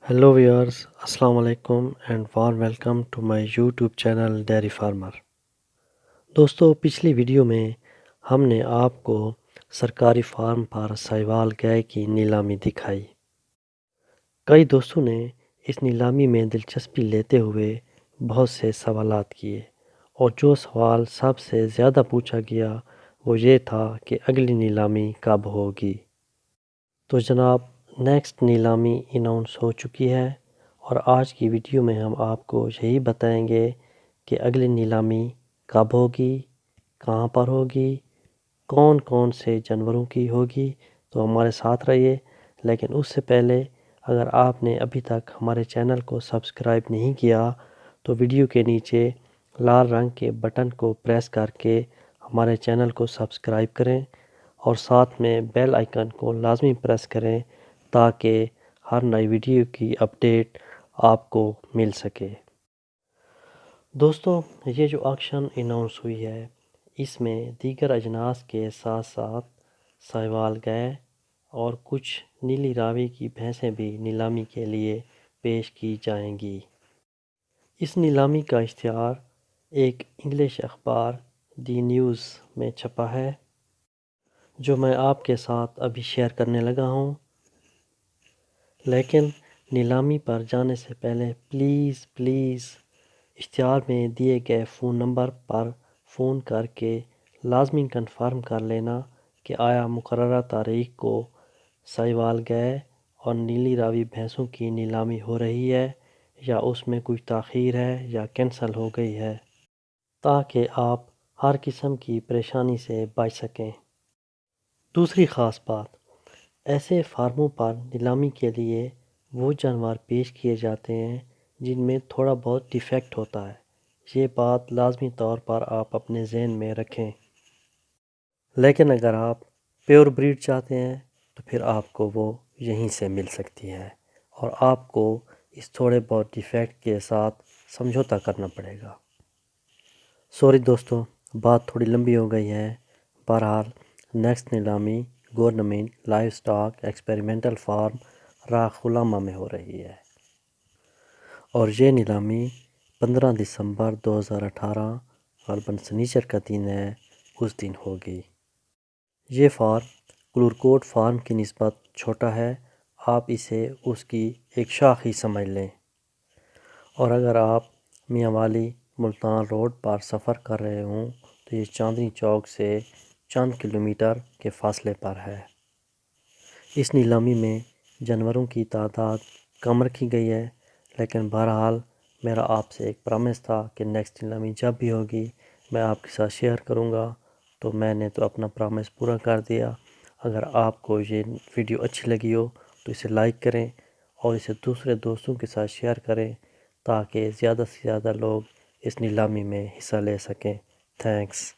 Hello viewers, Assalamu alaikum and warm welcome to my YouTube channel Dairy Farmer. दोस्तों पिछली video में हमने आपको सरकारी फार्म पर साहिवाल गाय की नीलामी दिखाई। कई दोस्तों ने इस नीलामी में दिलचस्पी लेते हुए बहुत से सवालात किए और जो सवाल सबसे ज़्यादा पूछा गया वो ये था कि अगली नीलामी कब होगी। तो जनाब नेक्स्ट नीलामी अनाउंस हो चुकी है और आज की वीडियो में हम आपको यही बताएंगे कि अगली नीलामी कब होगी, कहाँ पर होगी, कौन कौन से जानवरों की होगी। तो हमारे साथ रहिए। लेकिन उससे पहले अगर आपने अभी तक हमारे चैनल को सब्सक्राइब नहीं किया तो वीडियो के नीचे लाल रंग के बटन को प्रेस करके हमारे चैनल को सब्सक्राइब करें और साथ में बेल आइकन को लाजमी प्रेस करें ताकि हर नई वीडियो की अपडेट आपको मिल सके। दोस्तों ये जो ऑक्शन अनाउंस हुई है इसमें दीगर अजनास के साथ साथ साहिवाल गाय और कुछ नीली रावी की भैंसें भी नीलामी के लिए पेश की जाएंगी। इस नीलामी का इश्तिहार एक इंग्लिश अखबार दी न्यूज़ में छपा है जो मैं आपके साथ अभी शेयर करने लगा हूँ। लेकिन नीलामी पर जाने से पहले प्लीज़ इश्तिहार में दिए गए फ़ोन नंबर पर फ़ोन करके लाजमी कंफर्म कर लेना कि आया मुकर्ररा तारीख को साहिवाल गाय और नीली रावी भैंसों की नीलामी हो रही है या उसमें कुछ ताख़ीर है या कैंसिल हो गई है, ताकि आप हर किस्म की परेशानी से बच सकें। दूसरी ख़ास बात, ऐसे फार्मों पर नीलामी के लिए वो जानवर पेश किए जाते हैं जिनमें थोड़ा बहुत डिफेक्ट होता है। ये बात लाजमी तौर पर आप अपने जहन में रखें। लेकिन अगर आप प्योर ब्रीड चाहते हैं तो फिर आपको वो यहीं से मिल सकती है और आपको इस थोड़े बहुत डिफेक्ट के साथ समझौता करना पड़ेगा। सॉरी दोस्तों, बात थोड़ी लंबी हो गई है। बहरहाल नेक्स्ट नीलामी government livestock experimental farm राखुलामा में हो रही है और ये नीलामी 15 दिसंबर 2018 गलबन सनीचर का दिन है, उस दिन होगी। ये फार्म क्लूरकोट फार्म की निस्बत छोटा है, आप इसे उसकी एक शाख ही समझ लें। और अगर आप मियांवाली मुल्तान रोड पर सफ़र कर रहे हों तो ये चांदनी चौक से चंद किलोमीटर के फासले पर है। इस नीलामी में जानवरों की तादाद कम रखी गई है, लेकिन बहरहाल मेरा आपसे एक प्रॉमिस था कि नेक्स्ट नीलामी जब भी होगी मैं आपके साथ शेयर करूंगा, तो मैंने तो अपना प्रॉमिस पूरा कर दिया। अगर आपको ये वीडियो अच्छी लगी हो तो इसे लाइक करें और इसे दूसरे दोस्तों के साथ शेयर करें ताकि ज़्यादा से ज़्यादा लोग इस नीलामी में हिस्सा ले सकें। थैंक्स।